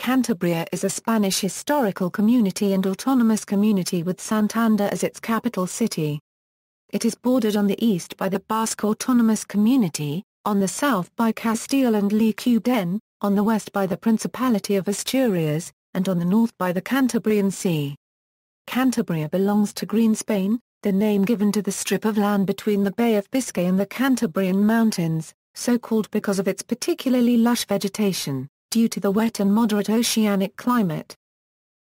Cantabria is a Spanish historical community and autonomous community with Santander as its capital city. It is bordered on the east by the Basque Autonomous Community, on the south by Castile and León, on the west by the Principality of Asturias, and on the north by the Cantabrian Sea. Cantabria belongs to Green Spain, the name given to the strip of land between the Bay of Biscay and the Cantabrian Mountains, so called because of its particularly lush vegetation, due to the wet and moderate oceanic climate.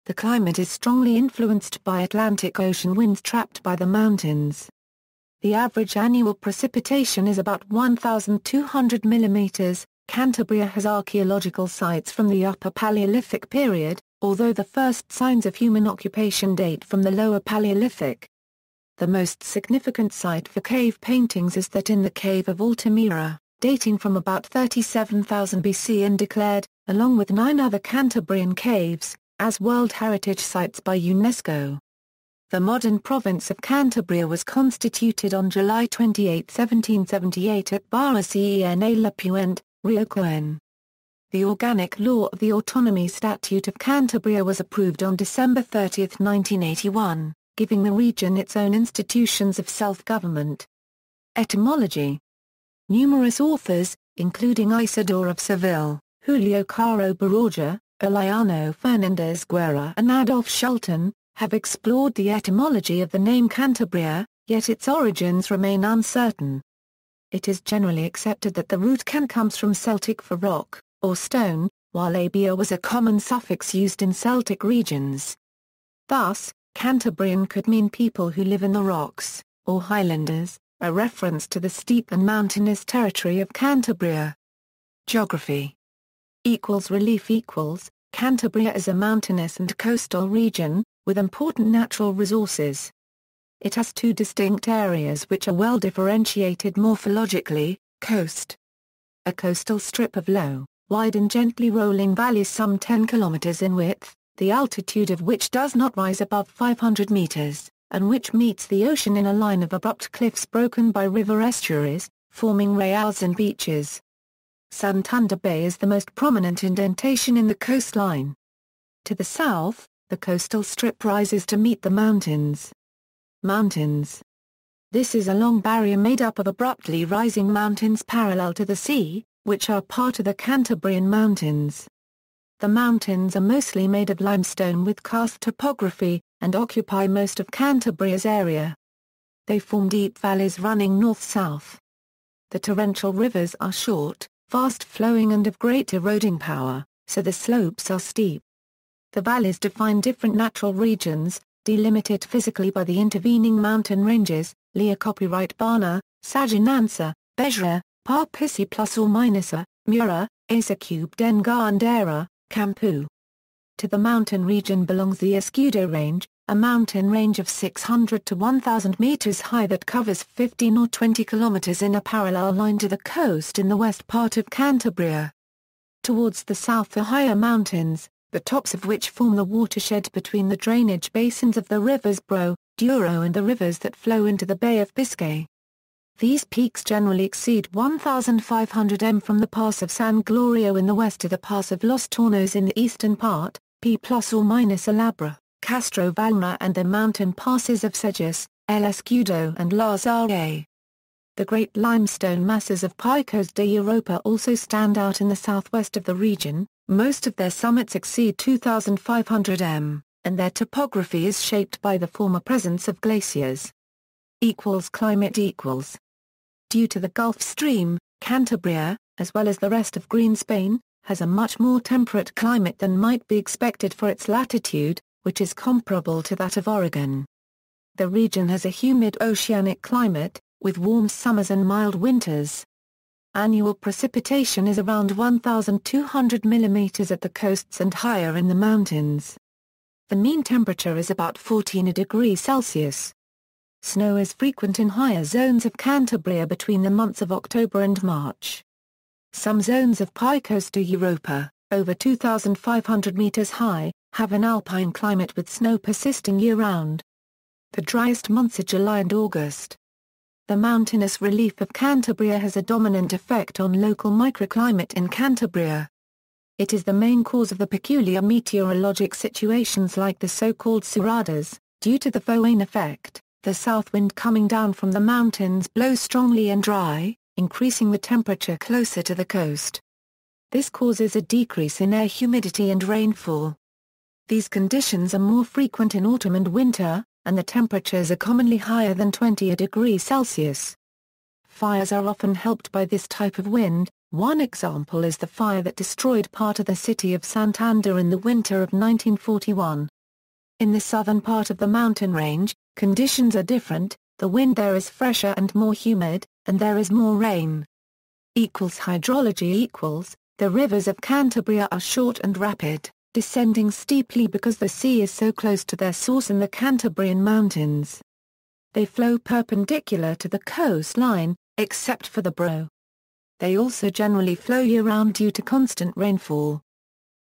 The climate is strongly influenced by Atlantic Ocean winds trapped by the mountains. The average annual precipitation is about 1,200 mm. Cantabria has archaeological sites from the Upper Paleolithic period, although the first signs of human occupation date from the Lower Paleolithic. The most significant site for cave paintings is that in the Cave of Altamira, dating from about 37,000 BC and declared, along with 9 other Cantabrian caves, as World Heritage Sites by UNESCO. The modern province of Cantabria was constituted on July 28, 1778 at Barra-Cena La Puente, Rio Coen. The organic law of the Autonomy Statute of Cantabria was approved on December 30, 1981, giving the region its own institutions of self-government. Etymology. Numerous authors, including Isidore of Seville, Julio Caro Baroja, Eliano Fernández Guerra and Adolf Schulten, have explored the etymology of the name Cantabria, yet its origins remain uncertain. It is generally accepted that the root can comes from Celtic for rock, or stone, while abia was a common suffix used in Celtic regions. Thus, Cantabrian could mean people who live in the rocks, or highlanders, a reference to the steep and mountainous territory of Cantabria. Geography. Relief. Cantabria is a mountainous and coastal region, with important natural resources. It has 2 distinct areas which are well differentiated morphologically: coast. A coastal strip of low, wide and gently rolling valleys some 10 kilometers in width, the altitude of which does not rise above 500 meters, and which meets the ocean in a line of abrupt cliffs broken by river estuaries, forming reals and beaches. Santander Bay is the most prominent indentation in the coastline. To the south, the coastal strip rises to meet the mountains. Mountains. This is a long barrier made up of abruptly rising mountains parallel to the sea, which are part of the Cantabrian Mountains. The mountains are mostly made of limestone with karst topography, and occupy most of Cantabria's area. They form deep valleys running north-south. The torrential rivers are short, fast-flowing and of great eroding power, so the slopes are steep. The valleys define different natural regions, delimited physically by the intervening mountain ranges: Lea Copyright Bana, Saginansa, Beja, Parpisi plus or minus a, Mura, Asa Cube den Gandera, Campu. To the mountain region belongs the Escudo Range, a mountain range of 600 to 1,000 meters high that covers 15 or 20 kilometers in a parallel line to the coast in the west part of Cantabria. Towards the south are higher mountains, the tops of which form the watershed between the drainage basins of the rivers Bro, Douro and the rivers that flow into the Bay of Biscay. These peaks generally exceed 1,500 m from the Pass of San Glorio in the west to the Pass of Los Tornos in the eastern part, P plus or minus Alabra, Castro Valma and the mountain passes of Sejas, El Escudo and Lazare. The great limestone masses of Picos de Europa also stand out in the southwest of the region. Most of their summits exceed 2,500 m, and their topography is shaped by the former presence of glaciers. Climate. Due to the Gulf Stream, Cantabria, as well as the rest of Green Spain, has a much more temperate climate than might be expected for its latitude, which is comparable to that of Oregon. The region has a humid oceanic climate, with warm summers and mild winters. Annual precipitation is around 1,200 mm at the coasts and higher in the mountains. The mean temperature is about 14 degrees Celsius. Snow is frequent in higher zones of Cantabria between the months of October and March. Some zones of Picos de Europa, over 2,500 meters high, have an alpine climate with snow persisting year-round. The driest months are July and August. The mountainous relief of Cantabria has a dominant effect on local microclimate in Cantabria. it is the main cause of the peculiar meteorologic situations like the so-called suradas. Due to the Foehn effect, the south wind coming down from the mountains blows strongly and dry, increasing the temperature closer to the coast. This causes a decrease in air humidity and rainfall. These conditions are more frequent in autumn and winter, and the temperatures are commonly higher than 20 degrees Celsius. Fires are often helped by this type of wind. One example is the fire that destroyed part of the city of Santander in the winter of 1941. In the southern part of the mountain range, conditions are different, the wind there is fresher and more humid, and there is more rain. Hydrology the rivers of Cantabria are short and rapid, descending steeply because the sea is so close to their source in the Cantabrian Mountains. They flow perpendicular to the coastline, except for the Bro. They also generally flow year-round due to constant rainfall.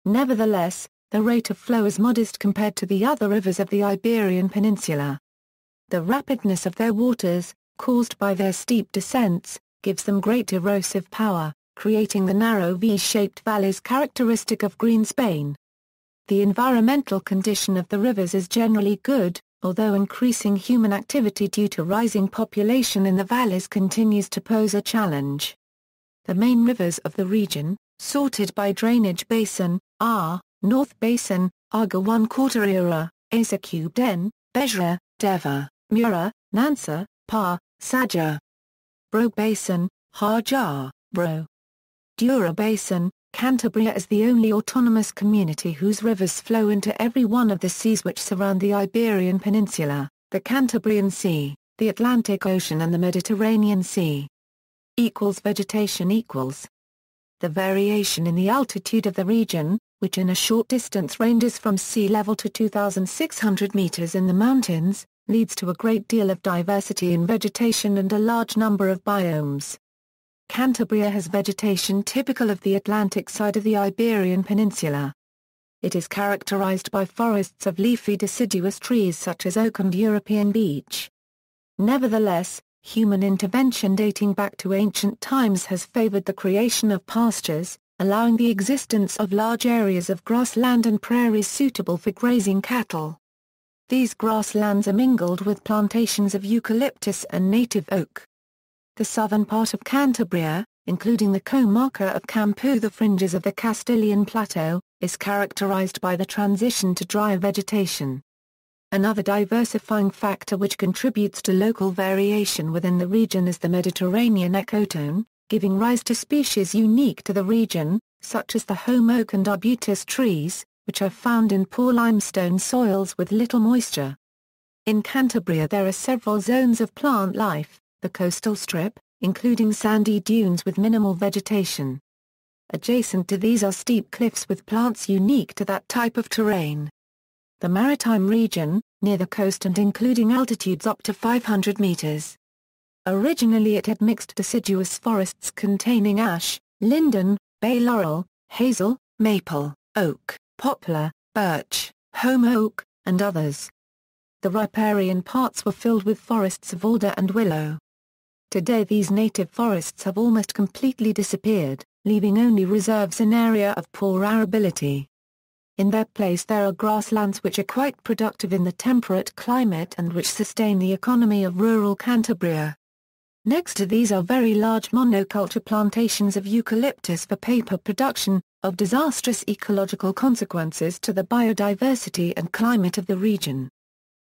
Nevertheless, the rate of flow is modest compared to the other rivers of the Iberian Peninsula. The rapidness of their waters, caused by their steep descents, gives them great erosive power, creating the narrow V-shaped valleys characteristic of green Spain. The environmental condition of the rivers is generally good, although increasing human activity due to rising population in the valleys continues to pose a challenge. The main rivers of the region, sorted by drainage basin, are North Basin, Aga 1/4, Asacubden, Bejra, Deva, Mura, Nansa, Pa, Saja. Bro Basin, Hajar, Bro. Dura Basin, Cantabria is the only autonomous community whose rivers flow into every one of the seas which surround the Iberian Peninsula, the Cantabrian Sea, the Atlantic Ocean and the Mediterranean Sea. Vegetation The variation in the altitude of the region, which in a short distance ranges from sea level to 2,600 meters in the mountains, leads to a great deal of diversity in vegetation and a large number of biomes. Cantabria has vegetation typical of the Atlantic side of the Iberian Peninsula. It is characterized by forests of leafy deciduous trees such as oak and European beech. Nevertheless, human intervention dating back to ancient times has favored the creation of pastures, allowing the existence of large areas of grassland and prairies suitable for grazing cattle. These grasslands are mingled with plantations of eucalyptus and native oak. The southern part of Cantabria, including the comarca of Campo, the fringes of the Castilian Plateau, is characterized by the transition to dry vegetation. Another diversifying factor which contributes to local variation within the region is the Mediterranean ecotone, giving rise to species unique to the region, such as the holm oak and arbutus trees, which are found in poor limestone soils with little moisture. In Cantabria there are several zones of plant life, the coastal strip, including sandy dunes with minimal vegetation. Adjacent to these are steep cliffs with plants unique to that type of terrain. The maritime region, near the coast and including altitudes up to 500 meters. Originally it had mixed deciduous forests containing ash, linden, bay laurel, hazel, maple, oak, poplar, birch, holm oak, and others. The riparian parts were filled with forests of alder and willow. Today these native forests have almost completely disappeared, leaving only reserves in area of poor arability. In their place there are grasslands which are quite productive in the temperate climate and which sustain the economy of rural Cantabria. Next to these are very large monoculture plantations of eucalyptus for paper production, of disastrous ecological consequences to the biodiversity and climate of the region.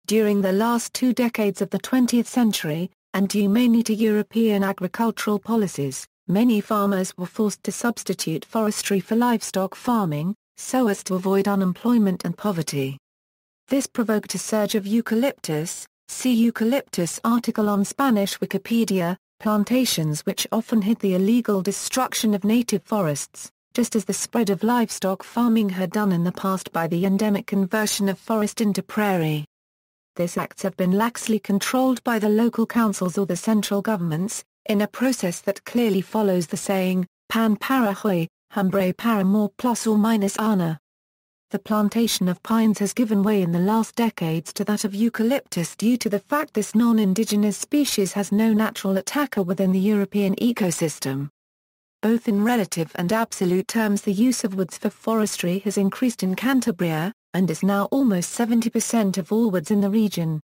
During the last 2 decades of the 20th century, and due mainly to European agricultural policies, many farmers were forced to substitute forestry for livestock farming, so as to avoid unemployment and poverty. This provoked a surge of eucalyptus, see eucalyptus article on Spanish Wikipedia, plantations which often hid the illegal destruction of native forests, just as the spread of livestock farming had done in the past by the endemic conversion of forest into prairie. These acts have been laxly controlled by the local councils or the central governments, in a process that clearly follows the saying, pan para hoy, hambre para more plus or minus ana. The plantation of pines has given way in the last decades to that of eucalyptus due to the fact this non-indigenous species has no natural attacker within the European ecosystem. Both in relative and absolute terms, the use of woods for forestry has increased in Cantabria, and is now almost 70% of all woods in the region.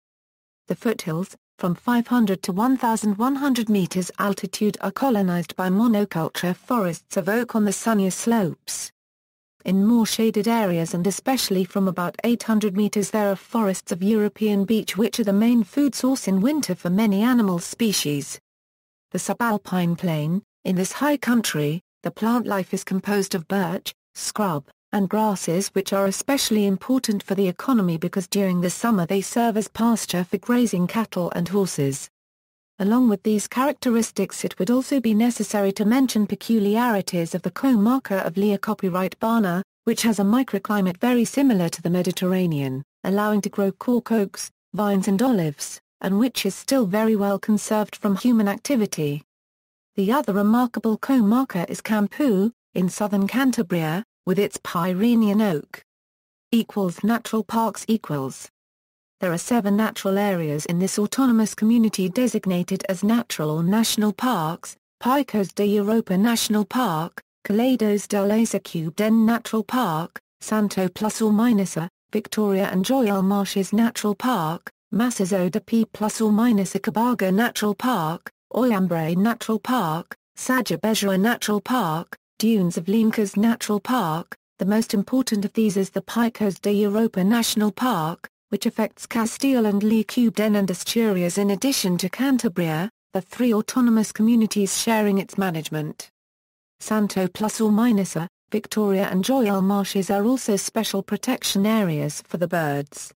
The foothills, from 500 to 1,100 meters altitude, are colonized by monoculture forests of oak on the sunnier slopes. In more shaded areas, and especially from about 800 meters, there are forests of European beech, which are the main food source in winter for many animal species. The subalpine plain: in this high country, the plant life is composed of birch, scrub, and grasses, which are especially important for the economy because during the summer they serve as pasture for grazing cattle and horses. Along with these characteristics, it would also be necessary to mention peculiarities of the comarca of Leocopyright, which has a microclimate very similar to the Mediterranean, allowing to grow cork oaks, vines and olives, and which is still very well conserved from human activity. The other remarkable comarca is Campu, in southern Cantabria, with its Pyrenean oak. Natural parks. There are 7 natural areas in this autonomous community designated as natural or national parks: Picos de Europa National Park, Calados del Azacubden Natural Park, Santo ± Victoria and Joyal Marshes Natural Park, Macizo de P ± Cabarga Natural Park, Oyambre Natural Park, Saja Natural Park, Dunes of Lincas Natural Park. The most important of these is the Picos de Europa National Park, which affects Castile and León and Asturias in addition to Cantabria, the 3 autonomous communities sharing its management. Santo ± Victoria and Joyal Marshes are also special protection areas for the birds.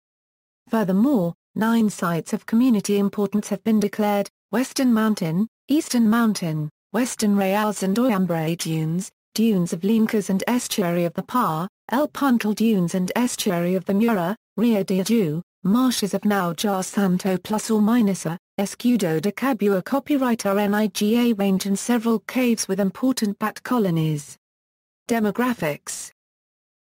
Furthermore, 9 sites of community importance have been declared: Western Mountain, Eastern Mountain, Western Reals and Oyambre Dunes, Dunes of Lincas and Estuary of the Par, El Puntal Dunes and Estuary of the Mura, Rio de Ju, Marshes of Nauja Santo ± Escudo de Cabua Copyright RNIGA Range, and several caves with important bat colonies. Demographics.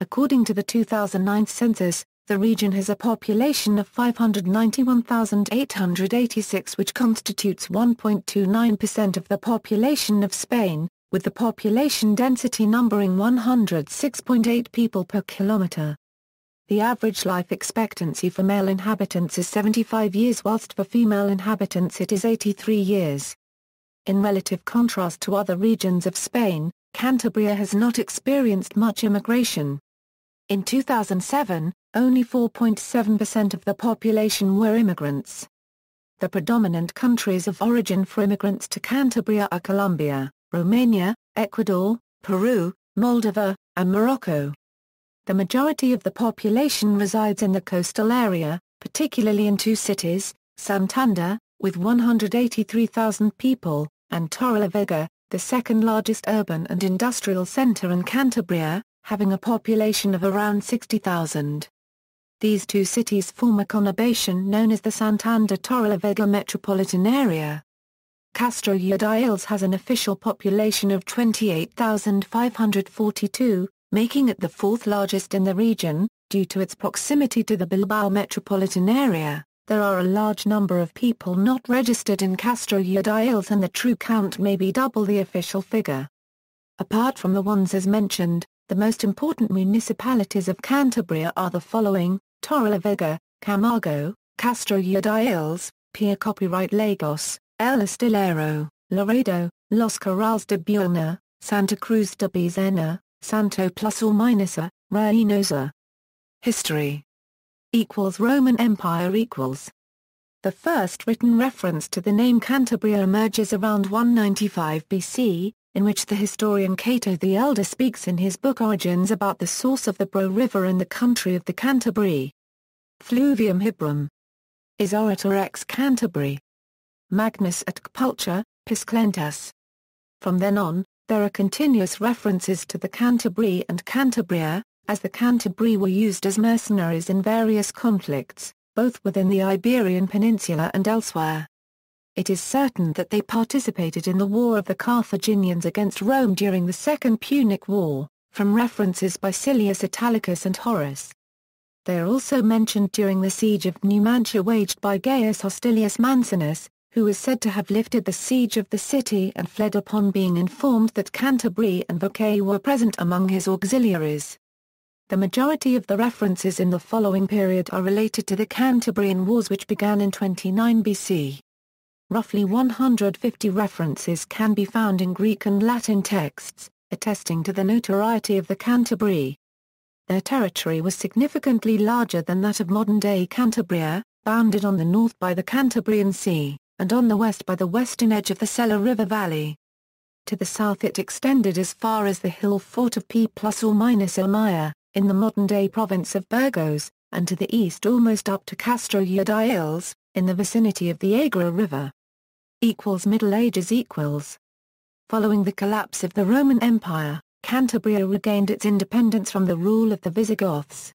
According to the 2009 census, the region has a population of 591,886, which constitutes 1.29% of the population of Spain, with the population density numbering 106.8 people per kilometre. The average life expectancy for male inhabitants is 75 years, whilst for female inhabitants it is 83 years. In relative contrast to other regions of Spain, Cantabria has not experienced much immigration. In 2007, only 4.7% of the population were immigrants. The predominant countries of origin for immigrants to Cantabria are Colombia, Romania, Ecuador, Peru, Moldova, and Morocco. The majority of the population resides in the coastal area, particularly in 2 cities, Santander, with 183,000 people, and Torrelavega, the second largest urban and industrial centre in Cantabria, having a population of around 60,000. These 2 cities form a conurbation known as the Santander-Torrelavega metropolitan area. Castro Urdiales has an official population of 28,542, making it the 4th largest in the region. Due to its proximity to the Bilbao metropolitan area, there are a large number of people not registered in Castro Urdiales, and the true count may be double the official figure. Apart from the ones as mentioned, the most important municipalities of Cantabria are the following: Torrelavega, Camargo, Castro Urdiales, Pia Copyright Lagos, El Estillero, Laredo, Los Corrales de Buelna, Santa Cruz de Bezena, Santo ± Reynosa. History. Roman Empire. The first written reference to the name Cantabria emerges around 195 BC, in which the historian Cato the Elder speaks in his book Origins about the source of the Bro River in the country of the Cantabri. Fluvium Hybrum. Is Orator ex Cantabri. Magnus et Culture, Pisclentas. From then on, there are continuous references to the Cantabri and Cantabria, as the Cantabri were used as mercenaries in various conflicts, both within the Iberian Peninsula and elsewhere. It is certain that they participated in the War of the Carthaginians against Rome during the Second Punic War, from references by Silius Italicus and Horace. They are also mentioned during the siege of Numantia waged by Gaius Hostilius Mancinus, who is said to have lifted the siege of the city and fled upon being informed that Cantabria and Biscay were present among his auxiliaries. The majority of the references in the following period are related to the Cantabrian Wars, which began in 29 BC. Roughly 150 references can be found in Greek and Latin texts, attesting to the notoriety of the Cantabri. Their territory was significantly larger than that of modern-day Cantabria, bounded on the north by the Cantabrian Sea, and on the west by the western edge of the Sella River Valley. To the south it extended as far as the hill fort of P+or-Ilmaya, in the modern-day province of Burgos, and to the east almost up to Castro y Illes, in the vicinity of the Agra River. Middle Ages Following the collapse of the Roman Empire, Cantabria regained its independence from the rule of the Visigoths.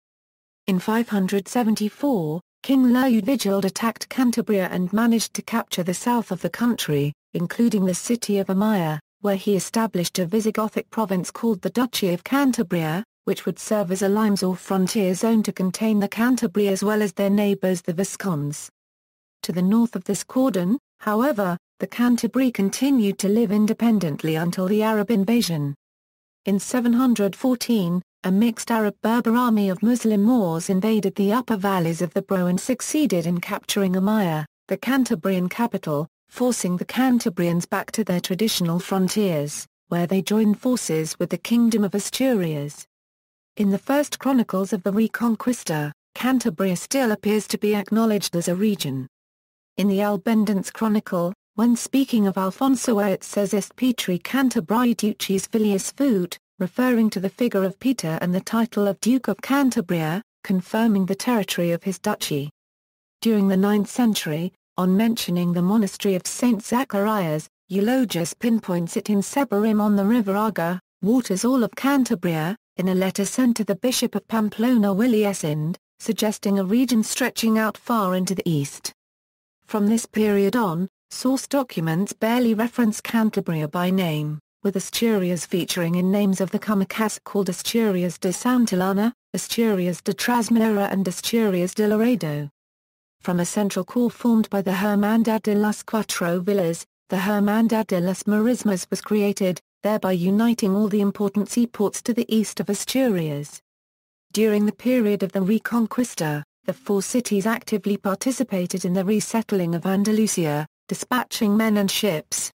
In 574, King Liudvigald attacked Cantabria and managed to capture the south of the country, including the city of Amaya, where he established a Visigothic province called the Duchy of Cantabria, which would serve as a limes or frontier zone to contain the Cantabri as well as their neighbours the Visconts. To the north of this cordon, however, the Cantabri continued to live independently until the Arab invasion. In 714, a mixed Arab-Berber army of Muslim Moors invaded the upper valleys of the Bro and succeeded in capturing Amaya, the Cantabrian capital, forcing the Cantabrians back to their traditional frontiers, where they joined forces with the Kingdom of Asturias. In the first chronicles of the Reconquista, Cantabria still appears to be acknowledged as a region. In the Albendance Chronicle, when speaking of Alfonso it says Est Petri Cantabri Ducis Filius Fut, referring to the figure of Peter and the title of Duke of Cantabria, confirming the territory of his duchy. During the 9th century, on mentioning the monastery of St. Zacharias, Eulogius pinpoints it in Sebarim on the river Aga, waters all of Cantabria, in a letter sent to the Bishop of Pamplona Wiliesind, suggesting a region stretching out far into the east. From this period on, source documents barely reference Cantabria by name, with Asturias featuring in names of the Comecas called Asturias de Santillana, Asturias de Trasmoura and Asturias de Laredo. From a central core formed by the Hermandad de las Cuatro Villas, the Hermandad de las Marismas was created, thereby uniting all the important seaports to the east of Asturias. During the period of the Reconquista, the four cities actively participated in the resettling of Andalusia, dispatching men and ships.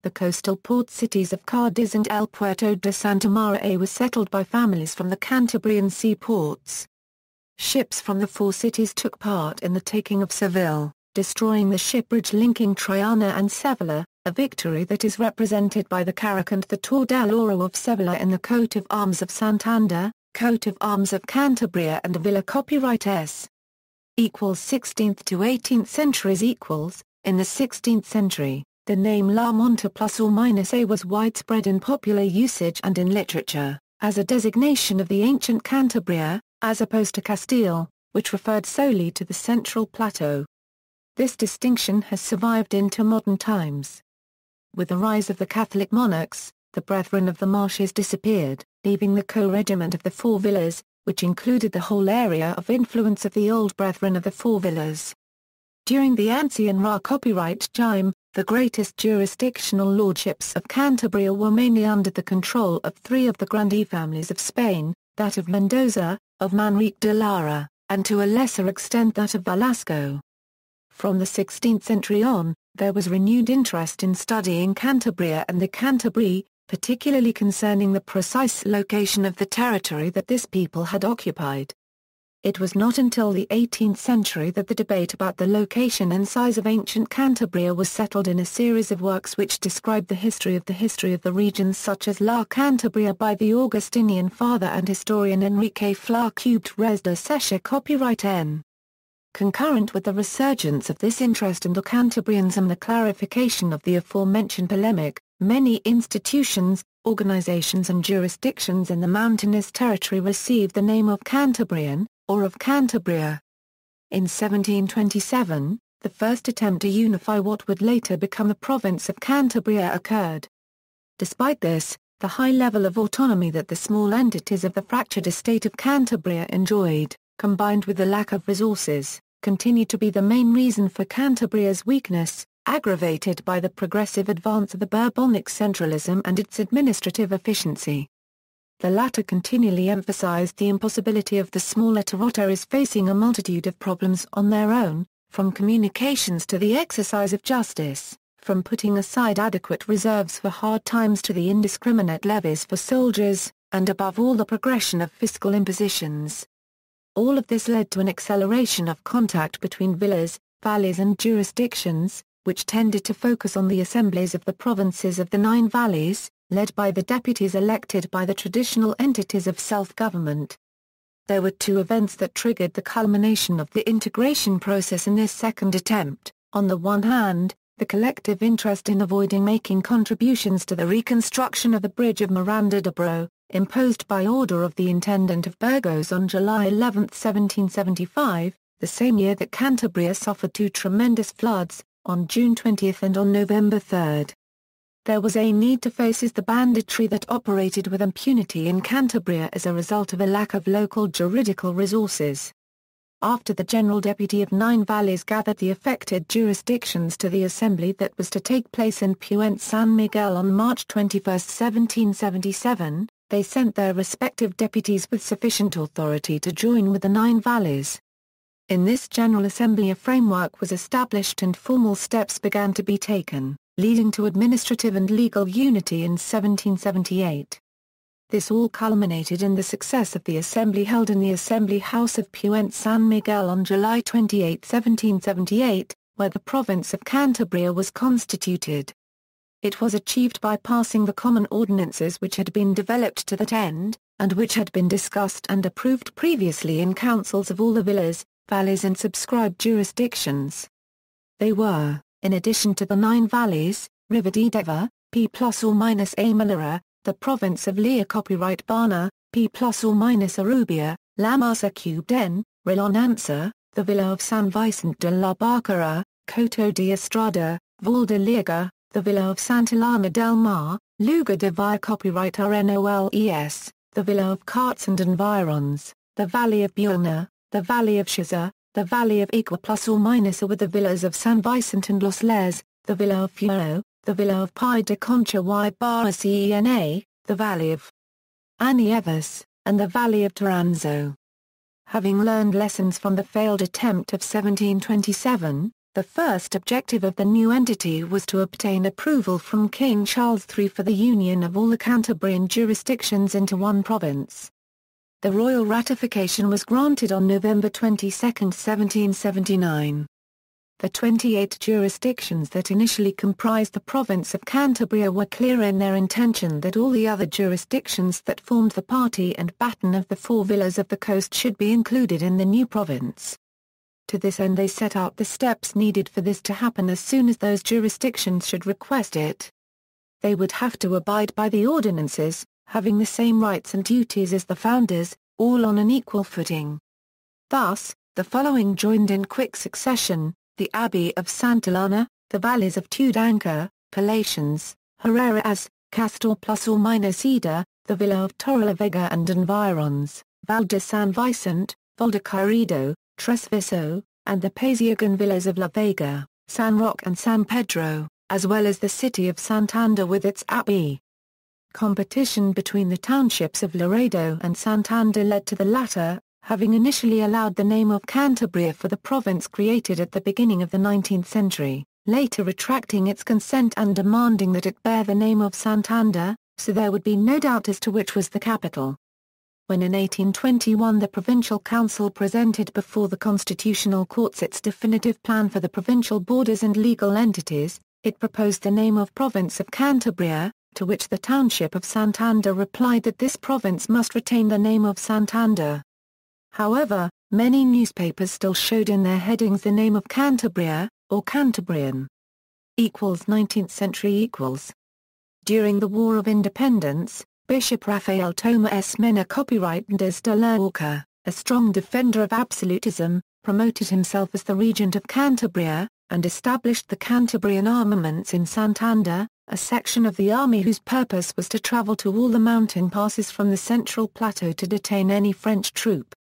The coastal port cities of Cádiz and El Puerto de Santa Maria were settled by families from the Cantabrian Sea ports. Ships from the four cities took part in the taking of Seville, destroying the ship bridge linking Triana and Sevilla, a victory that is represented by the Carrack and the Tour del Oro of Sevilla in the coat of arms of Santander, coat of arms of Cantabria and Villa copyright S. 16th to 18th centuries In the 16th century, the name La Monta +or-A was widespread in popular usage and in literature, as a designation of the ancient Cantabria, as opposed to Castile, which referred solely to the central plateau. This distinction has survived into modern times. With the rise of the Catholic monarchs, the Brethren of the Marshes disappeared, leaving the co-regiment of the Four Villas, which included the whole area of influence of the old Brethren of the Four Villas. During the Ancien Ra copyright time, the greatest jurisdictional lordships of Cantabria were mainly under the control of three of the grandee families of Spain, that of Mendoza, of Manrique de Lara, and to a lesser extent that of Velasco. From the 16th century on, there was renewed interest in studying Cantabria and the Cantabri, particularly concerning the precise location of the territory that this people had occupied. It was not until the 18th century that the debate about the location and size of ancient Cantabria was settled in a series of works which describe the history of the regions, such as La Cantabria by the Augustinian father and historian Enrique Fla Cubed Res de Sescha copyright N. Concurrent with the resurgence of this interest in the Cantabrians and the clarification of the aforementioned polemic, many institutions, organizations and jurisdictions in the mountainous territory received the name of Cantabrian, or of Cantabria. In 1727, the first attempt to unify what would later become the province of Cantabria occurred. Despite this, the high level of autonomy that the small entities of the fractured estate of Cantabria enjoyed, combined with the lack of resources, continued to be the main reason for Cantabria's weakness, aggravated by the progressive advance of the Bourbonic centralism and its administrative efficiency. The latter continually emphasized the impossibility of the smaller territories facing a multitude of problems on their own, from communications to the exercise of justice, from putting aside adequate reserves for hard times to the indiscriminate levies for soldiers, and above all the progression of fiscal impositions. All of this led to an acceleration of contact between villas, valleys and jurisdictions, which tended to focus on the assemblies of the provinces of the Nine Valleys, led by the deputies elected by the traditional entities of self-government. There were two events that triggered the culmination of the integration process in this second attempt. On the one hand, the collective interest in avoiding making contributions to the reconstruction of the Bridge of Miranda de Ebro, imposed by order of the Intendant of Burgos on July 11, 1775, the same year that Cantabria suffered two tremendous floods, on June 20 and on November 3. There was a need to face the banditry that operated with impunity in Cantabria as a result of a lack of local juridical resources. After the General Deputy of Nine Valleys gathered the affected jurisdictions to the assembly that was to take place in Puente San Miguel on March 21, 1777, they sent their respective deputies with sufficient authority to join with the Nine Valleys. In this General Assembly a framework was established and formal steps began to be taken, leading to administrative and legal unity in 1778. This all culminated in the success of the assembly held in the Assembly House of Puente San Miguel on July 28, 1778, where the province of Cantabria was constituted. It was achieved by passing the common ordinances which had been developed to that end, and which had been discussed and approved previously in councils of all the villas, valleys and subscribed jurisdictions. They were, in addition to the Nine Valleys, Rivadeava, P plus or minus A Malera, the province of Lea Copyright Bana, P plus or minus Arubia, La Masa Cubden, Relonanza, the Villa of San Vicente de la Barquera, Coto de Estrada, Val de Liga, the Villa of Santillana del Mar, Lugar de Via Copyright RNOLES, the Villa of Carts and Environs, the Valley of Buelna, the Valley of Shiza, the Valley of Igua plus or minus with the villas of San Vicente and Los Les, the Villa of Furo, the Villa of Pi de Concha y Barra Cena, the Valley of Anievas, and the Valley of Toranzo. Having learned lessons from the failed attempt of 1727, the first objective of the new entity was to obtain approval from King Charles III for the union of all the Cantabrian jurisdictions into one province. The royal ratification was granted on November 22, 1779. The 28 jurisdictions that initially comprised the province of Cantabria were clear in their intention that all the other jurisdictions that formed the party and baton of the four villas of the coast should be included in the new province. To this end they set out the steps needed for this to happen as soon as those jurisdictions should request it. They would have to abide by the ordinances, having the same rights and duties as the founders, all on an equal footing. Thus, the following joined in quick succession: the Abbey of Santillana, the valleys of Tudanca, Palacians, Herreras, Castor plus or minus Ida, the Villa of Torrelavega and environs, Val de San Vicente, Valdecarrido, Tresviso, and the Paziagan villas of La Vega, San Roque and San Pedro, as well as the city of Santander with its abbey. Competition between the townships of Laredo and Santander led to the latter, having initially allowed the name of Cantabria for the province created at the beginning of the 19th century, later retracting its consent and demanding that it bear the name of Santander, so there would be no doubt as to which was the capital. When in 1821 the Provincial Council presented before the Constitutional Courts its definitive plan for the provincial borders and legal entities, it proposed the name of Province of Cantabria, to which the township of Santander replied that this province must retain the name of Santander. However, many newspapers still showed in their headings the name of Cantabria, or Cantabrian. 19th century. During the War of Independence, Bishop Rafael Tomás Mena Copyright de la Orca, a strong defender of absolutism, promoted himself as the regent of Cantabria, and established the Cantabrian armaments in Santander, a section of the army whose purpose was to travel to all the mountain passes from the central plateau to detain any French troop.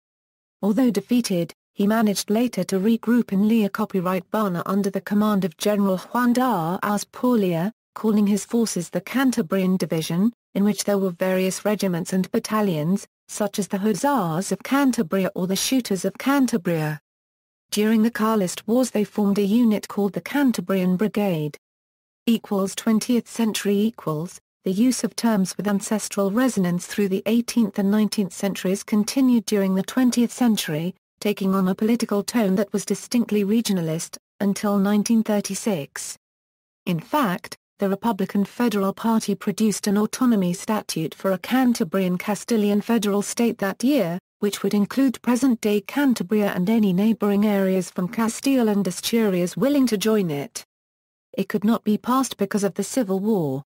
Although defeated, he managed later to regroup in Lea Copyright Bana under the command of General Juan d'Arás Porlier, calling his forces the Cantabrian Division, in which there were various regiments and battalions, such as the Hussars of Cantabria or the Shooters of Cantabria. During the Carlist Wars they formed a unit called the Cantabrian Brigade. 20th century The use of terms with ancestral resonance through the 18th and 19th centuries continued during the 20th century, taking on a political tone that was distinctly regionalist, until 1936. In fact, the Republican Federal Party produced an autonomy statute for a Cantabrian Castilian federal state that year, which would include present-day Cantabria and any neighboring areas from Castile and Asturias willing to join it. It could not be passed because of the Civil War.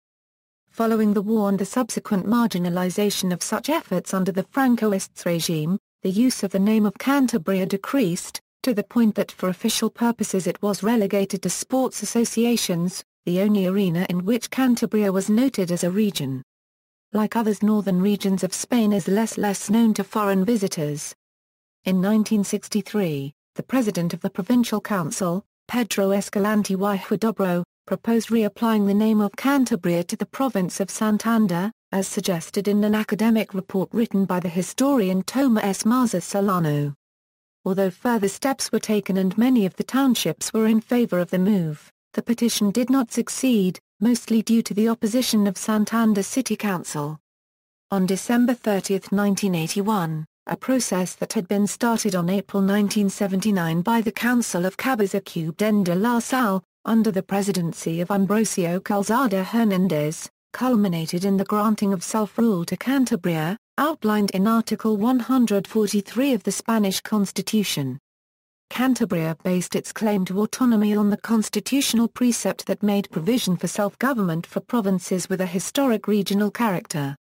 Following the war and the subsequent marginalization of such efforts under the Francoists regime, the use of the name of Cantabria decreased, to the point that for official purposes it was relegated to sports associations, the only arena in which Cantabria was noted as a region. Like other northern regions of Spain, is less known to foreign visitors. In 1963, the president of the Provincial Council, Pedro Escalante y Huidobro, proposed reapplying the name of Cantabria to the province of Santander, as suggested in an academic report written by the historian Tomás Maza Solano. Although further steps were taken and many of the townships were in favor of the move, the petition did not succeed, mostly due to the opposition of Santander City Council. On December 30, 1981, a process that had been started on April 1979 by the Council of Cabeza Cubden de la Sal, under the presidency of Ambrosio Calzada Hernández, culminated in the granting of self-rule to Cantabria, outlined in Article 143 of the Spanish Constitution. Cantabria based its claim to autonomy on the constitutional precept that made provision for self-government for provinces with a historic regional character.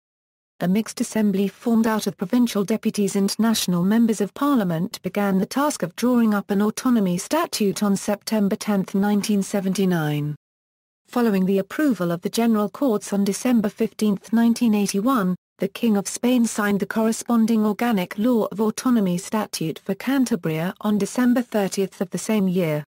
A mixed assembly formed out of provincial deputies and national members of parliament began the task of drawing up an autonomy statute on September 10, 1979. Following the approval of the General Courts on December 15, 1981, the King of Spain signed the corresponding organic law of autonomy statute for Cantabria on December 30 of the same year.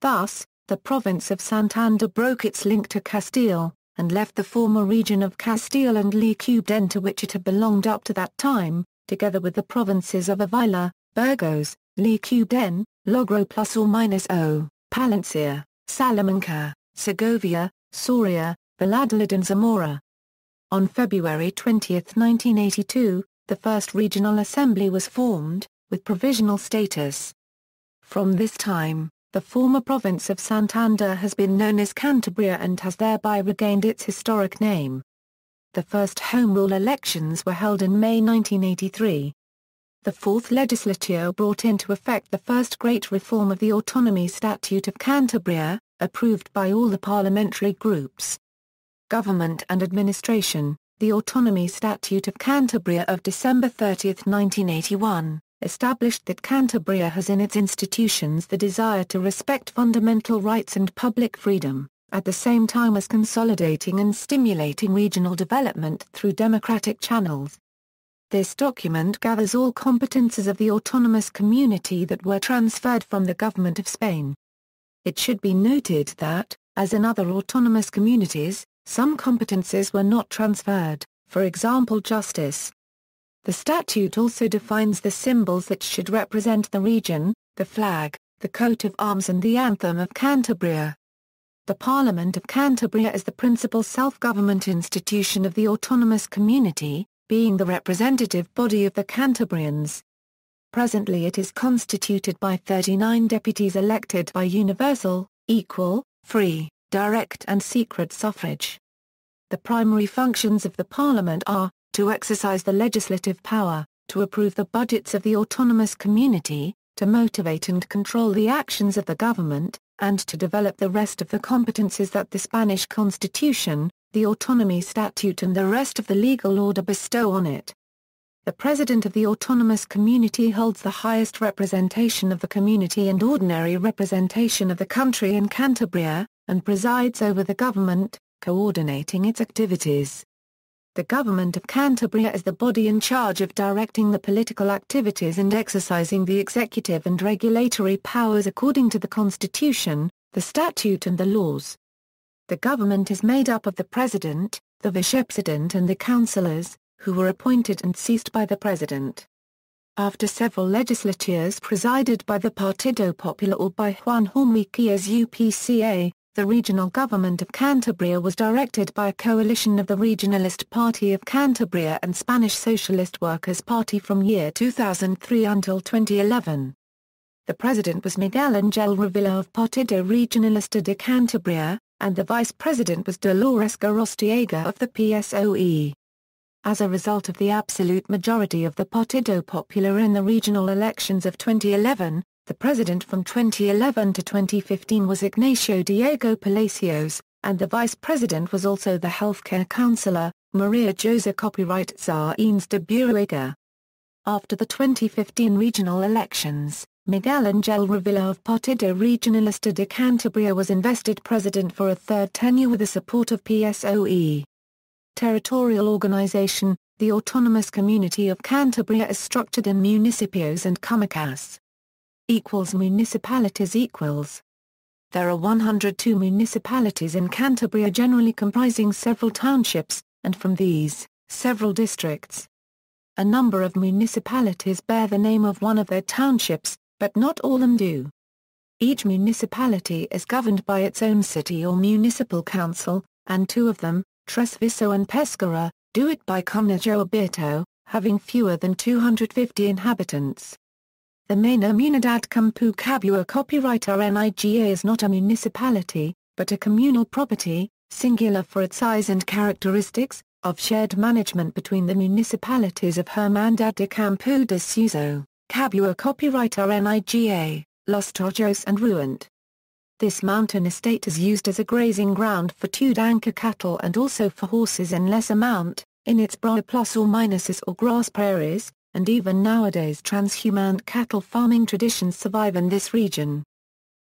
Thus, the province of Santander broke its link to Castile, and left the former region of Castile and León to which it had belonged up to that time, together with the provinces of Avila, Burgos, León, Logro ±O, Palencia, Salamanca, Segovia, Soria, Valladolid and Zamora. On February 20, 1982, the first regional assembly was formed, with provisional status. From this time, the former province of Santander has been known as Cantabria and has thereby regained its historic name. The first Home Rule elections were held in May 1983. The Fourth Legislature brought into effect the first great reform of the Autonomy Statute of Cantabria, approved by all the parliamentary groups. Government and Administration. The Autonomy Statute of Cantabria of December 30, 1981, established that Cantabria has in its institutions the desire to respect fundamental rights and public freedom, at the same time as consolidating and stimulating regional development through democratic channels. This document gathers all competences of the autonomous community that were transferred from the Government of Spain. It should be noted that, as in other autonomous communities, some competences were not transferred, for example justice. The statute also defines the symbols that should represent the region, the flag, the coat of arms and the anthem of Cantabria. The Parliament of Cantabria is the principal self-government institution of the autonomous community, being the representative body of the Cantabrians. Presently it is constituted by 39 deputies elected by universal, equal, free, direct and secret suffrage. The primary functions of the Parliament are, to exercise the legislative power, to approve the budgets of the autonomous community, to motivate and control the actions of the government, and to develop the rest of the competences that the Spanish Constitution, the Autonomy Statute and the rest of the legal order bestow on it. The President of the autonomous community holds the highest representation of the community and ordinary representation of the country in Cantabria, and presides over the government, coordinating its activities. The government of Cantabria is the body in charge of directing the political activities and exercising the executive and regulatory powers according to the Constitution, the statute and the laws. The government is made up of the President, the Vice-President and the councillors, who were appointed and ceased by the President. After several legislatures presided by the Partido Popular or by Juan Jornriquez UPCA, the regional government of Cantabria was directed by a coalition of the Regionalist Party of Cantabria and Spanish Socialist Workers' Party from year 2003 until 2011. The president was Miguel Ángel Revilla of Partido Regionalista de Cantabria, and the vice president was Dolores Gorostiaga of the PSOE. As a result of the absolute majority of the Partido Popular in the regional elections of 2011, the president from 2011 to 2015 was Ignacio Diego Palacios, and the vice president was also the healthcare councillor, Maria Josa Copyright Sáenz de Buruega. After the 2015 regional elections, Miguel Ángel Revilla of Partido Regionalista de Cantabria was invested president for a third tenure with the support of PSOE. Territorial organization: the Autonomous Community of Cantabria is structured in municipios and comarcas. Municipalities equals. There are 102 municipalities in Cantabria, generally comprising several townships, and from these, several districts. A number of municipalities bear the name of one of their townships, but not all of them do. Each municipality is governed by its own city or municipal council, and two of them, Tresviso and Pescara, do it by Comunidad Abierto, having fewer than 250 inhabitants. The Mancomunidad Campo Cabua copyright RNIGA is not a municipality, but a communal property, singular for its size and characteristics, of shared management between the municipalities of Hermandad de Campo de Suso, Cabua copyright RNIGA, Los Tojos and Ruant. This mountain estate is used as a grazing ground for Tudanca cattle and also for horses in less amount, in its broad plus or minuses or grass prairies, and even nowadays transhumant cattle farming traditions survive in this region.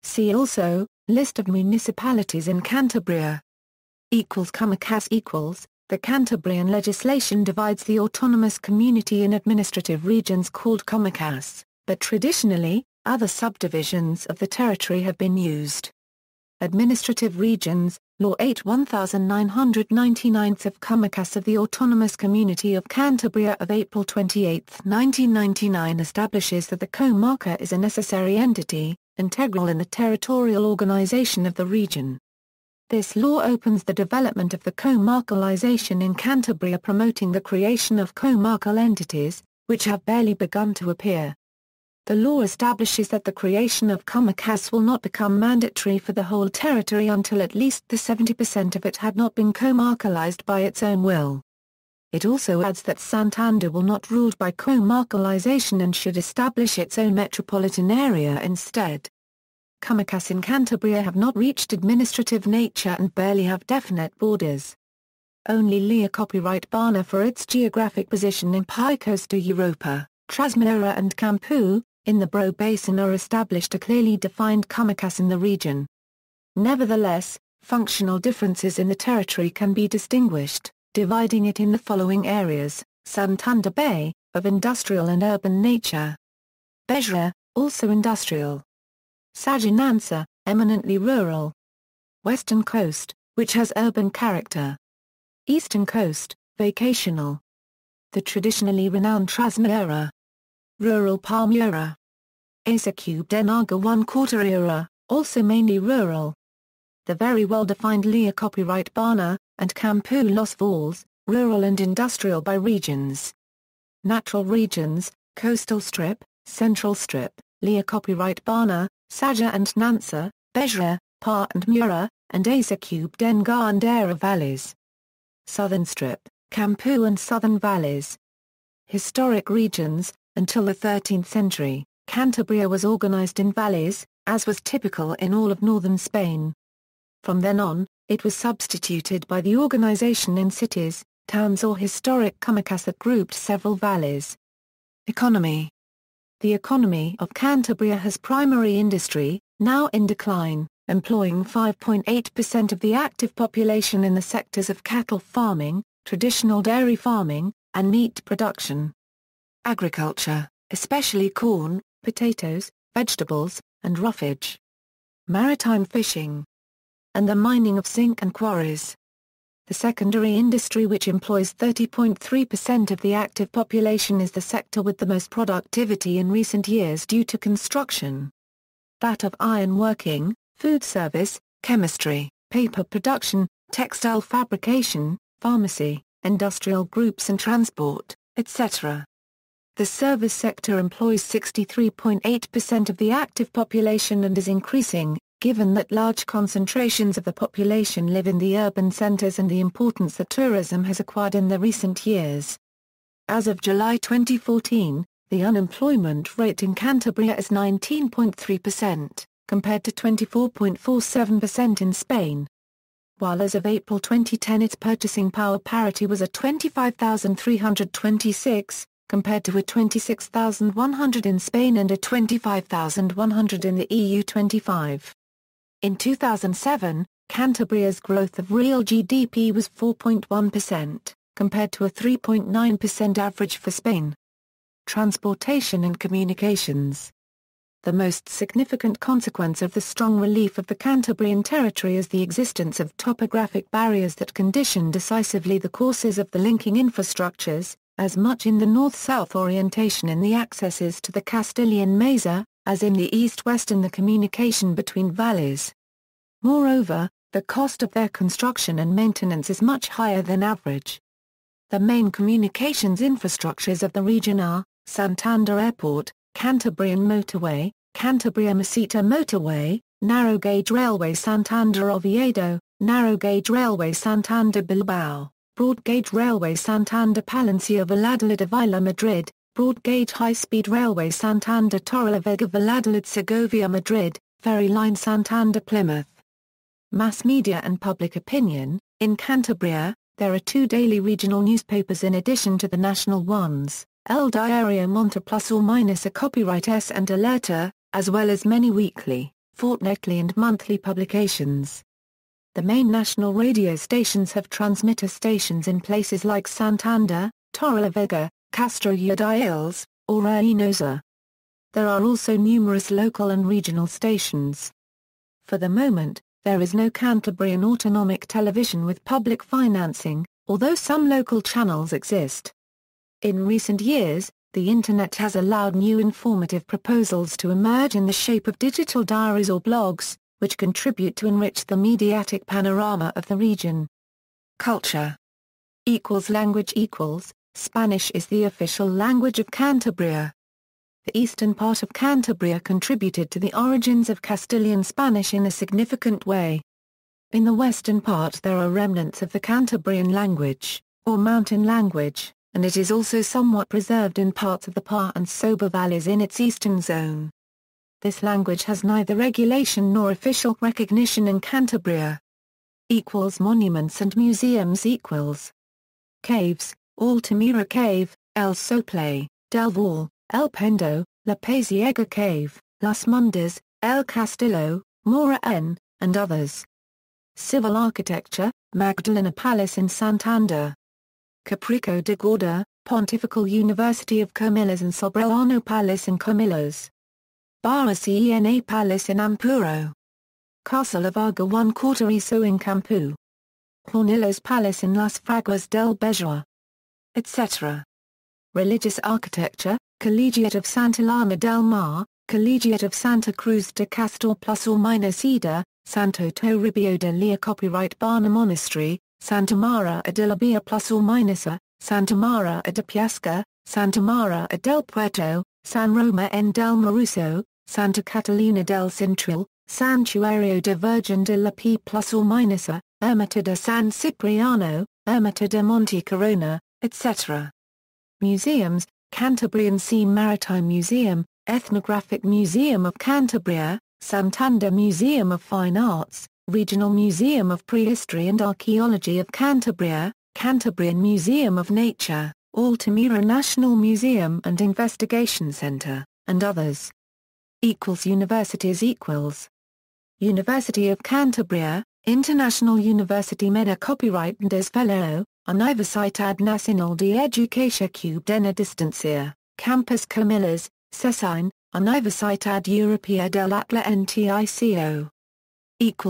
See also, List of municipalities in Cantabria. Comarcas equals, the Cantabrian legislation divides the autonomous community in administrative regions called comarcas, but traditionally, other subdivisions of the territory have been used. Administrative regions: Law 8/1999 of Comarcas of the Autonomous Community of Cantabria of April 28, 1999 establishes that the comarca is a necessary entity, integral in the territorial organization of the region. This law opens the development of the comarcalization in Cantabria, promoting the creation of comarcal entities, which have barely begun to appear. The law establishes that the creation of comarcas will not become mandatory for the whole territory until at least the 70% of it had not been comarcalized by its own will. It also adds that Santander will not ruled by comarcalization and should establish its own metropolitan area instead. Comarcas in Cantabria have not reached administrative nature and barely have definite borders. Only Lea copyright Bana for its geographic position in Picos de Europa, Trasmiera and Campu, in the Bro Basin are established a clearly defined comarcas in the region. Nevertheless, functional differences in the territory can be distinguished, dividing it in the following areas: Santander Bay, of industrial and urban nature. Beja, also industrial. Saja, eminently rural. Western Coast, which has urban character. Eastern Coast, vacational. The traditionally renowned Trasmiera. Rural Palmyra. Azacube Denaga 1/4 era, also mainly rural. The very well-defined Lea copyright Bana, and Campu Los Valls, rural and industrial by regions. Natural regions: Coastal Strip, Central Strip, Lea copyright Bana, Saja and Nansa, Beja, Pa and Mura, and Azacube Den Gandera valleys. Southern Strip, Campu and Southern valleys. Historic regions: until the 13th century, Cantabria was organized in valleys, as was typical in all of northern Spain. From then on, it was substituted by the organization in cities, towns or historic comarcas that grouped several valleys. Economy. The economy of Cantabria has primary industry, now in decline, employing 5.8% of the active population in the sectors of cattle farming, traditional dairy farming, and meat production. Agriculture, especially corn, potatoes, vegetables, and roughage. Maritime fishing. And the mining of zinc and quarries. The secondary industry, which employs 30.3% of the active population, is the sector with the most productivity in recent years due to construction. That of ironworking, food service, chemistry, paper production, textile fabrication, pharmacy, industrial groups and transport, etc. The service sector employs 63.8% of the active population and is increasing, given that large concentrations of the population live in the urban centres and the importance that tourism has acquired in the recent years. As of July 2014, the unemployment rate in Cantabria is 19.3%, compared to 24.47% in Spain. While as of April 2010 its purchasing power parity was at 25,326, compared to a 26,100 in Spain and a 25,100 in the EU 25. In 2007, Cantabria's growth of real GDP was 4.1%, compared to a 3.9% average for Spain. Transportation and communications. The most significant consequence of the strong relief of the Cantabrian territory is the existence of topographic barriers that condition decisively the courses of the linking infrastructures, as much in the north-south orientation in the accesses to the Castilian Mesa, as in the east-west in the communication between valleys. Moreover, the cost of their construction and maintenance is much higher than average. The main communications infrastructures of the region are Santander Airport, Cantabrian Motorway, Cantabria-Meseta Motorway, Narrow-Gauge Railway Santander Oviedo, Narrow-Gauge Railway Santander Bilbao, Broad-Gauge Railway Santander Palencia Valladolid Avila Madrid, Broad-Gauge High-Speed Railway Santander Torrelavega Valladolid Segovia Madrid, Ferry Line Santander Plymouth. Mass media and public opinion. In Cantabria, there are 2 daily regional newspapers in addition to the national ones, El Diario Monte plus or minus a copyright S and Alerta, as well as many weekly, fortnightly and monthly publications. The main national radio stations have transmitter stations in places like Santander, Torrelavega, Castro Urdiales, or Reynosa. There are also numerous local and regional stations. For the moment, there is no Cantabrian autonomic television with public financing, although some local channels exist. In recent years, the Internet has allowed new informative proposals to emerge in the shape of digital diaries or blogs, which contribute to enrich the mediatic panorama of the region. Culture. Language. Spanish is the official language of Cantabria. The eastern part of Cantabria contributed to the origins of Castilian Spanish in a significant way. In the western part there are remnants of the Cantabrian language, or mountain language, and it is also somewhat preserved in parts of the Par and Sober valleys in its eastern zone. This language has neither regulation nor official recognition in Cantabria. Monuments and museums. Caves, Altamira Cave, El Sople, Del Val, El Pendo, La Pasiega Cave, Las Mundas, El Castillo, Mora N, and others. Civil architecture, Magdalena Palace in Santander. Capricho de Gorda, Pontifical University of Comillas and Sobrano Palace in Comillas. Barra Cena Palace in Ampuro. Castle of Arga 1/4 Iso in Campu. Hornillos Palace in Las Fraguas del Bejua. Etc. Religious architecture, Collegiate of Santa Lama del Mar, Collegiate of Santa Cruz de Castor plus or minus Ida, Santo Toribio de Lea Copyright Barna Monastery, Santa Mara de la Bia plus or minus A, Santa Mara de Piasca, Santa Mara del Puerto, San Roma en del Maruso, Santa Catalina del Cintril, Santuario de Virgen de la P plus or minus A, Ermita de San Cipriano, Ermita de Monte Corona, etc. Museums, Cantabrian Sea Maritime Museum, Ethnographic Museum of Cantabria, Santander Museum of Fine Arts, Regional Museum of Prehistory and Archaeology of Cantabria, Cantabrian Museum of Nature, Altamira National Museum and Investigation Center, and others. Universities. University of Cantabria, International University Meda Copyright Des Fellow, Universitat Nacional de Educació d'Ena Distancia, Campus Comillas, Cesine, Universitat Europea de l'Atlantico.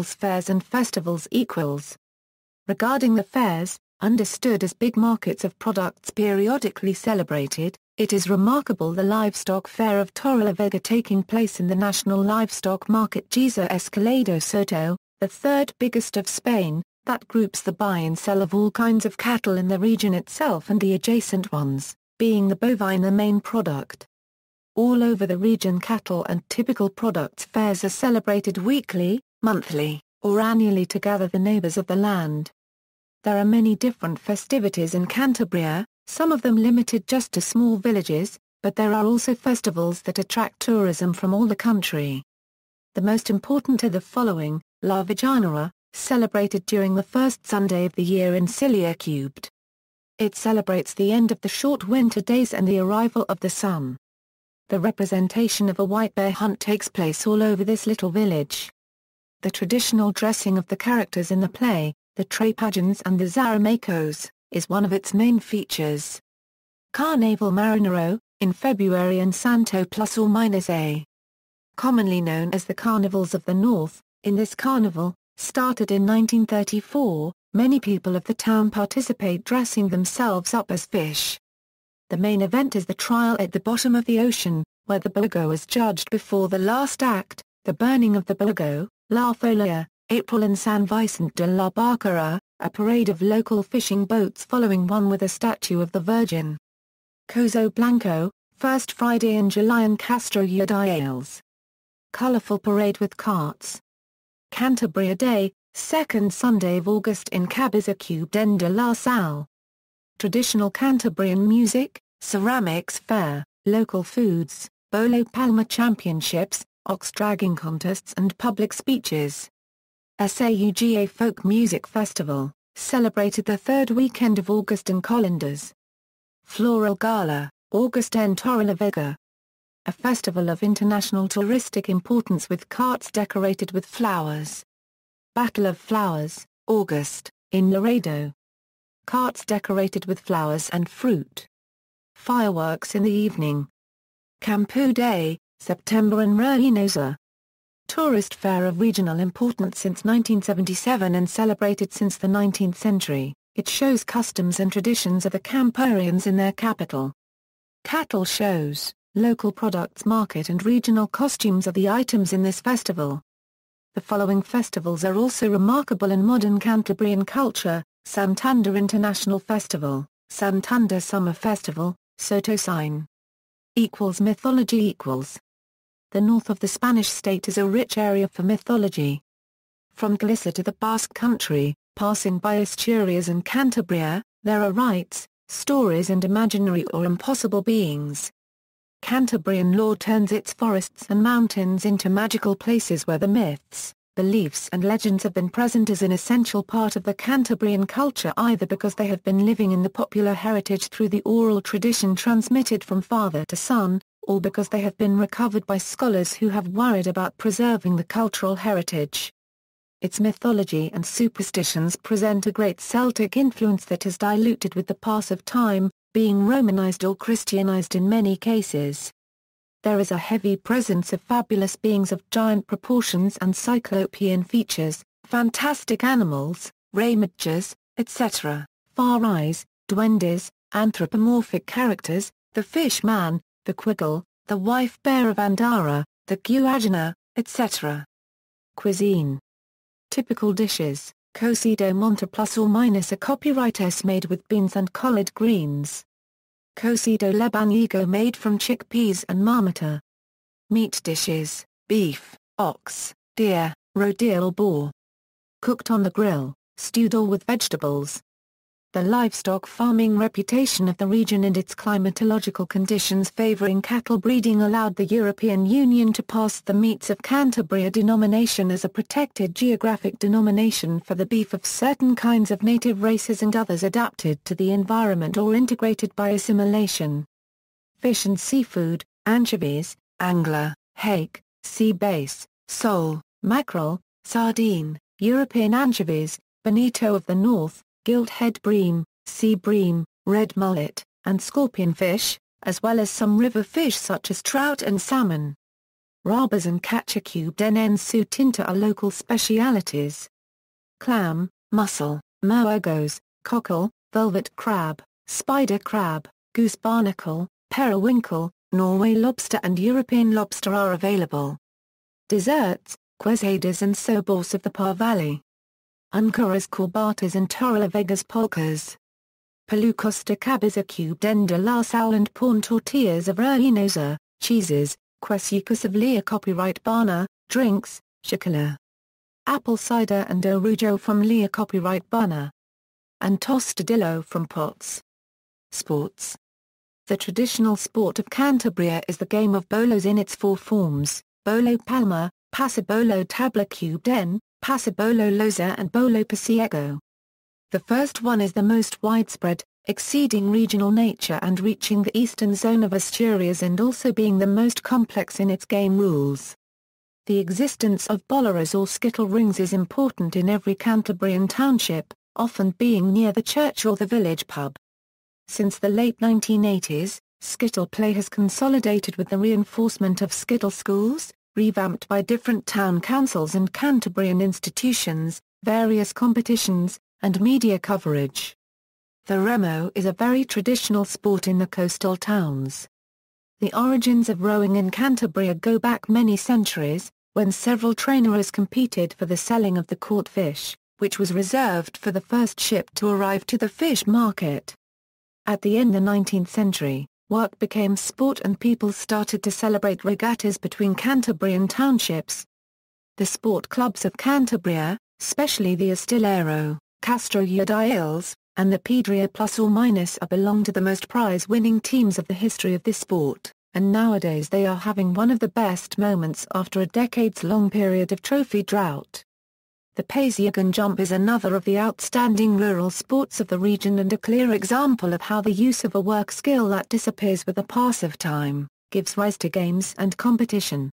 Fairs and festivals equals. Regarding the fairs, understood as big markets of products periodically celebrated, it is remarkable the livestock fair of Torrelavega taking place in the national livestock market Giza Escalado Soto, the third biggest of Spain, that groups the buy and sell of all kinds of cattle in the region itself and the adjacent ones, being the bovine the main product. All over the region cattle and typical products fairs are celebrated weekly, monthly, or annually to gather the neighbors of the land. There are many different festivities in Cantabria, some of them limited just to small villages, but there are also festivals that attract tourism from all the country. The most important are the following: La Vegetation, celebrated during the first Sunday of the year in Cilia Cubed. It celebrates the end of the short winter days and the arrival of the sun. The representation of a white bear hunt takes place all over this little village. The traditional dressing of the characters in the play, the Trapagans and the Zaramacos, is one of its main features. Carnaval Marinero, in February and Santo +or-A. Commonly known as the Carnivals of the North, in this carnival, started in 1934, many people of the town participate dressing themselves up as fish. The main event is the trial at the bottom of the ocean, where the bogo is judged before the last act, the burning of the bogo, La Folia, April in San Vicente de la Barquera, a parade of local fishing boats following one with a statue of the Virgin. Coso Blanco, first Friday in July in Castro Urdiales. Colorful parade with carts. Cantabria Day, second Sunday of August in Cabeza Cubden de la Sal. Traditional Cantabrian music, ceramics fair, local foods, Bolo Palma championships, ox dragging contests and public speeches. Sauga Folk Music Festival, celebrated the third weekend of August in Colindres. Floral Gala, August in Torrelavega. A festival of international touristic importance with carts decorated with flowers. Battle of Flowers, August, in Laredo. Carts decorated with flowers and fruit. Fireworks in the evening. Campo Day, September in Reynosa. Tourist fair of regional importance since 1977 and celebrated since the 19th century, it shows customs and traditions of the Camparians in their capital. Cattle shows, local products market and regional costumes are the items in this festival. The following festivals are also remarkable in modern Cantabrian culture: Santander International Festival, Santander Summer Festival, Soto Sign. Mythology. The north of the Spanish state is a rich area for mythology. From Galicia to the Basque Country, passing by Asturias and Cantabria, there are rites, stories and imaginary or impossible beings. Cantabrian lore turns its forests and mountains into magical places where the myths, beliefs and legends have been present as an essential part of the Cantabrian culture, either because they have been living in the popular heritage through the oral tradition transmitted from father to son, or because they have been recovered by scholars who have worried about preserving the cultural heritage. Its mythology and superstitions present a great Celtic influence that has diluted with the pass of time, being Romanized or Christianized in many cases. There is a heavy presence of fabulous beings of giant proportions and cyclopean features, fantastic animals, raimagers, etc., far eyes, duendes, anthropomorphic characters, the fish man, the quiggle, the wife bear of Andara, the guagina, etc. Cuisine. Typical dishes: cocido monta +or- a copyright S made with beans and collard greens. Cocido lebanigo made from chickpeas and marmota. Meat dishes: beef, ox, deer, roe deer or boar. Cooked on the grill, stewed or with vegetables. The livestock farming reputation of the region and its climatological conditions favoring cattle breeding allowed the European Union to pass the Meats of Cantabria denomination as a protected geographic denomination for the beef of certain kinds of native races and others adapted to the environment or integrated by assimilation. Fish and seafood: anchovies, angler, hake, sea bass, sole, mackerel, sardine, European anchovies, bonito of the north, gilt-head bream, sea bream, red mullet, and scorpionfish, as well as some river fish such as trout and salmon. Rabas and cacha cubed en su tinta are local specialities. Clam, mussel, moagos, cockle, velvet crab, spider crab, goose barnacle, periwinkle, Norway lobster and European lobster are available. Desserts, quesadillas and sobors of the Par Valley. Uncuras corbatas and torrella vegas polkas. Pelucos de cabeza cubed en de la sal and pawn tortillas of Reynosa, cheeses, quesucos of Lea copyright Bana, drinks, chocolate. Apple cider and orujo from Lea copyright Bana. And tostadillo from Pots. Sports. The traditional sport of Cantabria is the game of bolos in its four forms: bolo palma, pasabolo tabla cubed en, pasabolo loza and bolo pasiego. The first one is the most widespread, exceeding regional nature and reaching the eastern zone of Asturias and also being the most complex in its game rules. The existence of boleros or skittle rings is important in every Cantabrian township, often being near the church or the village pub. Since the late 1980s, skittle play has consolidated with the reinforcement of skittle schools, revamped by different town councils and Cantabrian institutions, various competitions, and media coverage. The remo is a very traditional sport in the coastal towns. The origins of rowing in Cantabria go back many centuries, when several trainers competed for the selling of the caught fish, which was reserved for the first ship to arrive to the fish market. At the end of the 19th century, work became sport and people started to celebrate regattas between Cantabrian townships. The sport clubs of Cantabria, especially the Astillero, Castro Udales, and the Pedria Plus or Minus belong to the most prize-winning teams of the history of this sport, and nowadays they are having one of the best moments after a decades-long period of trophy drought. The Pasiagan jump is another of the outstanding rural sports of the region and a clear example of how the use of a work skill that disappears with the pass of time, gives rise to games and competition.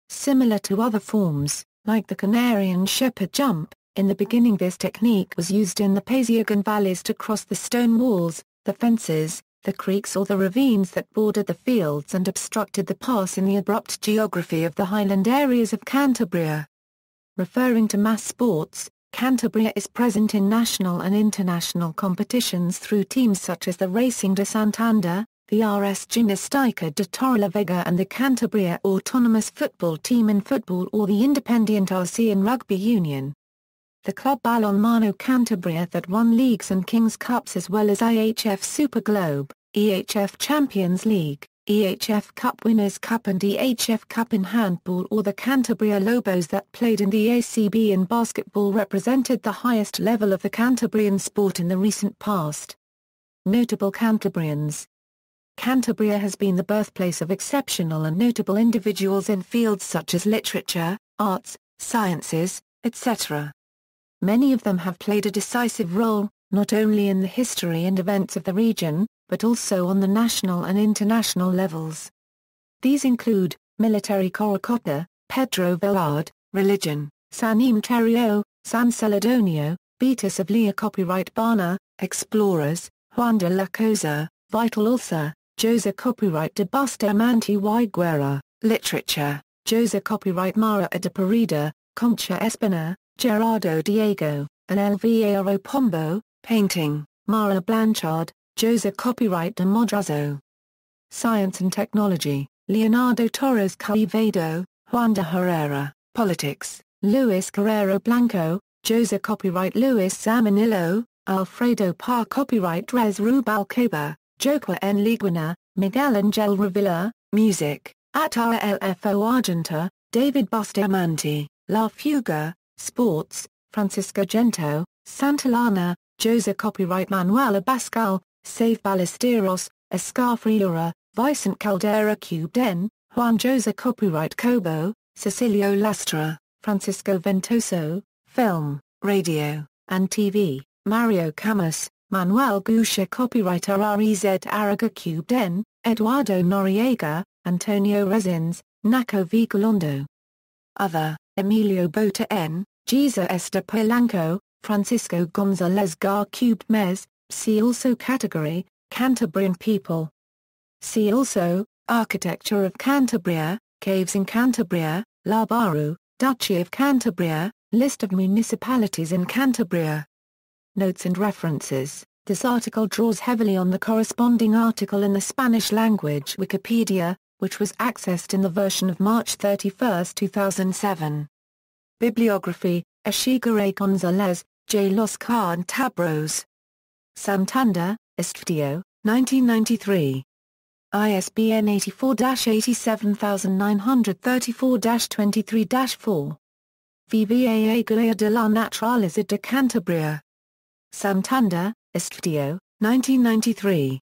Similar to other forms, like the Canarian shepherd jump, in the beginning this technique was used in the Pasiagan valleys to cross the stone walls, the fences, the creeks or the ravines that bordered the fields and obstructed the pass in the abrupt geography of the highland areas of Cantabria. Referring to mass sports, Cantabria is present in national and international competitions through teams such as the Racing de Santander, the RS Gimnastica de Torrelavega and the Cantabria Autonomous Football Team in football or the Independent RC in rugby union. The Club Balonmano Cantabria that won leagues and Kings Cups as well as IHF Super Globe, EHF Champions League, EHF Cup Winners' Cup and EHF Cup in handball or the Cantabria Lobos that played in the ACB in basketball represented the highest level of the Cantabrian sport in the recent past. Notable Cantabrians. Cantabria has been the birthplace of exceptional and notable individuals in fields such as literature, arts, sciences, etc. Many of them have played a decisive role, not only in the history and events of the region, but also on the national and international levels. These include, military Coracota, Pedro Villard, religion, San Emeterio, San Celedonio, Beatus of Lea copyright Bana, explorers, Juan de la Cosa, vital Ulsa, Jose copyright de Bustamante y Guerra, literature, Jose copyright Mara de Parida, Concha Espina, Gerardo Diego, and Elvira Pombo, painting, Mara Blanchard, Jose copyright de Madrazo. Science and technology, Leonardo Torres Caivedo, Juan de Herrera, politics, Luis Carrero Blanco, Jose copyright Luis Zamanillo, Alfredo Parr copyright Rez Rubalcaba, Joaquin N. Liguina, Miguel Angel Revilla, music, Atara LFO Argenta, David Bustamante, La Fuga, sports, Francisco Gento, Santillana, Jose copyright Manuel Abascal, Save Ballesteros, Escafriura, Vicente Caldera Cubed N, Juan Jose copyright Cobo, Cecilio Lastra, Francisco Ventoso, film, radio, and TV, Mario Camus, Manuel Gucia copyright RREZ Araga Cubed N, Eduardo Noriega, Antonio Resins, Naco Vigalondo. Other, Emilio Bota N, Giza Esther Polanco, Francisco Gonzalez Gar Cubed Mez, See also Category, Cantabrian people. See also, Architecture of Cantabria, Caves in Cantabria, Labaru, Duchy of Cantabria, List of municipalities in Cantabria. Notes and references. This article draws heavily on the corresponding article in the Spanish language Wikipedia, which was accessed in the version of March 31, 2007. Bibliography, Echegaray González, J. Los Cantabros. Santander, Estudio, 1993. ISBN 84-87934-23-4. VVAA Guía de la Naturaleza de Cantabria. Santander, Estudio, 1993.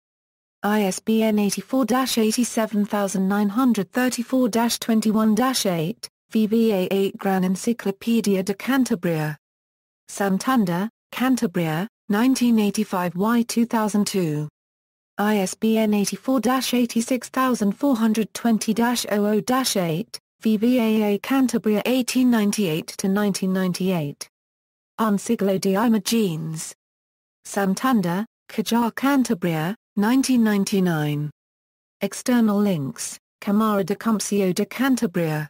ISBN 84-87934-21-8, VVAA Gran Enciclopedia de Cantabria. Santander, Cantabria, 1985 y 2002. ISBN 84-86420-00-8, VVAA Cantabria 1898-1998. Un siglo de imágenes. Santander, Cajar Cantabria, 1999. External links, Cámara de Comercio de Cantabria.